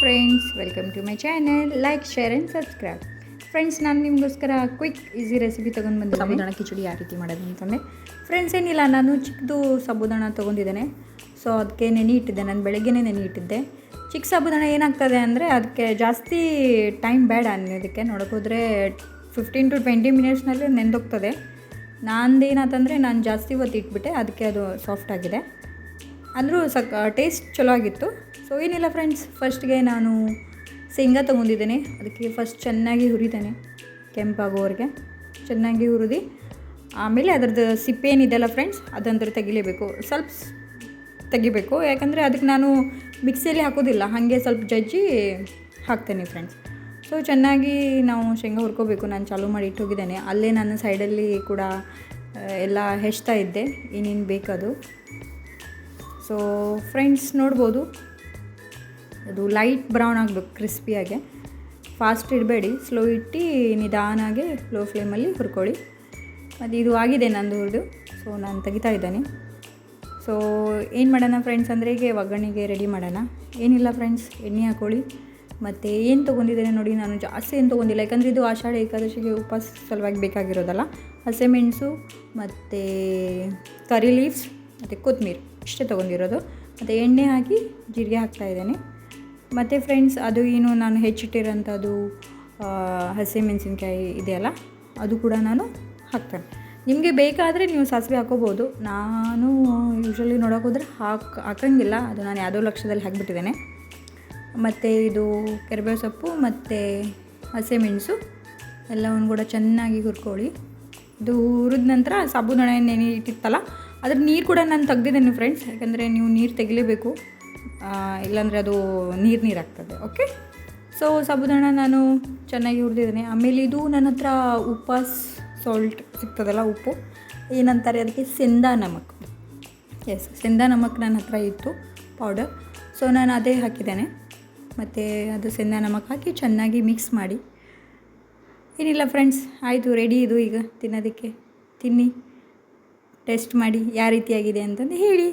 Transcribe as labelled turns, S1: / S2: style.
S1: Friends, welcome to my channel. Like, share and subscribe. Friends, ನಾನು ನಿಮಗೋಸ್ಕರ quick easy recipe ತೊಗೊಂಡು ಬಂದಿದ್ದೀನಿ. ಸಾಬುದಾಣ ಕಿಚಡಿ ಯಾವ ರೀತಿ ಮಾಡೋದು ಅಂತಂದರೆ, ಫ್ರೆಂಡ್ಸ್ ಏನಿಲ್ಲ, ನಾನು ಚಿಕ್ಕದು ಸಾಬುದಾಣ ತೊಗೊಂಡಿದ್ದೇನೆ. ಸೊ ಅದಕ್ಕೆ ನೆನೆ ಇಟ್ಟಿದ್ದೆ, ನಾನು ಬೆಳಗ್ಗೆನೇ ನೆನೆ ಇಟ್ಟಿದ್ದೆ. ಚಿಕ್ಕ ಸಾಬುದಾಣ ಏನಾಗ್ತದೆ ಅಂದರೆ ಅದಕ್ಕೆ ಜಾಸ್ತಿ ಟೈಮ್ ಬೇಡ ಅನ್ನೋದಕ್ಕೆ. ನೋಡೋಕೋದ್ರೆ 15 to 20 ಮಿನಿಟ್ಸ್ನಲ್ಲಿ ನೆಂದೋಗ್ತದೆ. ನಾನೇನಾತಂದರೆ ನಾನು ಜಾಸ್ತಿ ಹೊತ್ತು ಇಟ್ಬಿಟ್ಟೆ, ಅದಕ್ಕೆ ಅದು ಸಾಫ್ಟ್ ಆಗಿದೆ. ಅಂದರೂ ಟೇಸ್ಟ್ ಚಲೋ ಆಗಿತ್ತು. ಸೊ ಏನಿಲ್ಲ ಫ್ರೆಂಡ್ಸ್, ಫಸ್ಟ್ಗೆ ನಾನು ಶೇಂಗಾ ತೊಗೊಂಡಿದ್ದೇನೆ. ಅದಕ್ಕೆ ಫಸ್ಟ್ ಚೆನ್ನಾಗಿ ಹುರಿತೇನೆ, ಕೆಂಪಾಗೋವರೆಗೆ ಚೆನ್ನಾಗಿ ಹುರಿದು ಆಮೇಲೆ ಅದರದ್ದು ಸಿಪ್ಪೆ ಏನಿದೆಯಲ್ಲ ಫ್ರೆಂಡ್ಸ್, ಅದಂದ್ರೆ ತೆಗಿಲೇಬೇಕು, ಸ್ವಲ್ಪ ತೆಗಿಬೇಕು. ಯಾಕಂದರೆ ಅದಕ್ಕೆ ನಾನು ಮಿಕ್ಸಿಯಲ್ಲಿ ಹಾಕೋದಿಲ್ಲ, ಹಾಗೆ ಸ್ವಲ್ಪ ಜಜ್ಜಿ ಹಾಕ್ತೇನೆ ಫ್ರೆಂಡ್ಸ್. ಸೊ ಚೆನ್ನಾಗಿ ನಾವು ಶೇಂಗಾ ಹುರ್ಕೋಬೇಕು. ನಾನು ಚಾಲೂ ಮಾಡಿ ಇಟ್ಟು ಹೋಗಿದ್ದೇನೆ. ಅಲ್ಲೇ ನಾನು ಸೈಡಲ್ಲಿ ಕೂಡ ಎಲ್ಲ ಹೆಚ್ತಾ ಇದ್ದೆ, ಏನೇನು ಬೇಕದು. ಸೊ ಫ್ರೆಂಡ್ಸ್ ನೋಡ್ಬೋದು, ಅದು ಲೈಟ್ ಬ್ರೌನ್ ಆಗಬೇಕು, ಕ್ರಿಸ್ಪಿಯಾಗೆ. ಫಾಸ್ಟ್ ಇಡಬೇಡಿ, ಸ್ಲೋ ಇಟ್ಟು ನಿಧಾನಾಗೆ ಲೋ ಫ್ಲೇಮಲ್ಲಿ ಹುರ್ಕೊಳ್ಳಿ. ಮತ್ತು ಇದು ಆಗಿದೆ ನಂದು ಹುರಿದು. ಸೊ ನಾನು ತೆಗಿತಾ ಇದ್ದೇನೆ. ಸೊ ಏನು ಮಾಡೋಣ ಫ್ರೆಂಡ್ಸ್ ಅಂದರೆ, ಈಗ ಒಗ್ಗರಣೆಗೆ ರೆಡಿ ಮಾಡೋಣ. ಏನಿಲ್ಲ ಫ್ರೆಂಡ್ಸ್, ಎಣ್ಣೆ ಹಾಕ್ಕೊಳ್ಳಿ. ಮತ್ತು ಏನು ತೊಗೊಂಡಿದ್ದೇನೆ ನೋಡಿ, ನಾನು ಜಾಸ್ತಿ ಏನು ತೊಗೊಂಡಿಲ್ಲ, ಯಾಕಂದರೆ ಇದು ಆಷಾಢ ಏಕಾದಶಿಗೆ ಉಪವಾಸ ಸಲುವಾಗಿ ಬೇಕಾಗಿರೋದಲ್ಲ. ಹಸಿಮೆಣಸು ಮತ್ತು ಕರಿ ಲೀವ್ಸ್ ಮತ್ತು ಕೊತ್ತಂಬರಿ ಇಷ್ಟೇ ತೊಗೊಂಡಿರೋದು. ಮತ್ತು ಎಣ್ಣೆ ಹಾಕಿ ಜೀರಿಗೆ ಹಾಕ್ತಾಯಿದ್ದೇನೆ. ಮತ್ತು ಫ್ರೆಂಡ್ಸ್, ಅದು ಏನು ನಾನು ಹೆಚ್ಚಿಟ್ಟಿರೋಂಥದ್ದು ಹಸಿಮೆಣಸಿನ್ಕಾಯಿ ಇದೆಯಲ್ಲ, ಅದು ಕೂಡ ನಾನು ಹಾಕ್ತೇನೆ. ನಿಮಗೆ ಬೇಕಾದರೆ ನೀವು ಸಾಸಿವೆ ಹಾಕೋಬೋದು. ನಾನು ಯೂಶ್ವಲಿ ನೋಡೋಕೋದ್ರೆ ಹಾಕೋಂಗಿಲ್ಲ, ಅದು ನಾನು ಯಾವುದೋ ಲಕ್ಷದಲ್ಲಿ ಹಾಕಿಬಿಟ್ಟಿದ್ದೇನೆ. ಮತ್ತು ಇದು ಕರಿಬೇವು ಸೊಪ್ಪು ಮತ್ತು ಹಸಿಮೆಣಸು ಎಲ್ಲವನ್ನು ಕೂಡ ಚೆನ್ನಾಗಿ ಹುರ್ಕೊಳ್ಳಿ. ಇದು ಹುರಿದ ನಂತರ ಸಾಬುದಾಣ ನೆನೆ ಇಟ್ಟಿತ್ತಲ್ಲ, ಅದ್ರ ನೀರು ಕೂಡ ನಾನು ತೆಗ್ದಿದ್ದೇನೆ ಫ್ರೆಂಡ್ಸ್. ಯಾಕಂದರೆ ನೀವು ನೀರು ತೆಗಿಲೇಬೇಕು, ಇಲ್ಲಾಂದರೆ ಅದು ನೀರು ಆಗ್ತದೆ. ಓಕೆ. ಸೊ ಸಾಬುದಾಣ ನಾನು ಚೆನ್ನಾಗಿ ಹುರಿದಿದ್ದೇನೆ. ಆಮೇಲೆ ಇದು ನನ್ನ ಹತ್ರ ಉಪ್ಪಾಸ್ ಸಾಲ್ಟ್ ಸಿಗ್ತದಲ್ಲ, ಉಪ್ಪು ಏನಂತಾರೆ ಅದಕ್ಕೆ, ಸೆಂದಾ ನಮಕ್. ಎಸ್, ಸೆಂದಾ ನಮಕ್ ನನ್ನ ಹತ್ರ ಇತ್ತು ಪೌಡರ್. ಸೊ ನಾನು ಅದೇ ಹಾಕಿದ್ದೇನೆ. ಮತ್ತು ಅದು ಸೆಂದಾ ನಮಕ್ ಹಾಕಿ ಚೆನ್ನಾಗಿ ಮಿಕ್ಸ್ ಮಾಡಿ. ಏನಿಲ್ಲ ಫ್ರೆಂಡ್ಸ್, ಆಯಿತು, ರೆಡಿ. ಇದು ಈಗ ತಿನ್ನೋದಕ್ಕೆ. ತಿನ್ನಿ, ಟೆಸ್ಟ್ ಮಾಡಿ ಯಾವ ರೀತಿಯಾಗಿದೆ ಅಂತಂದು ಹೇಳಿ.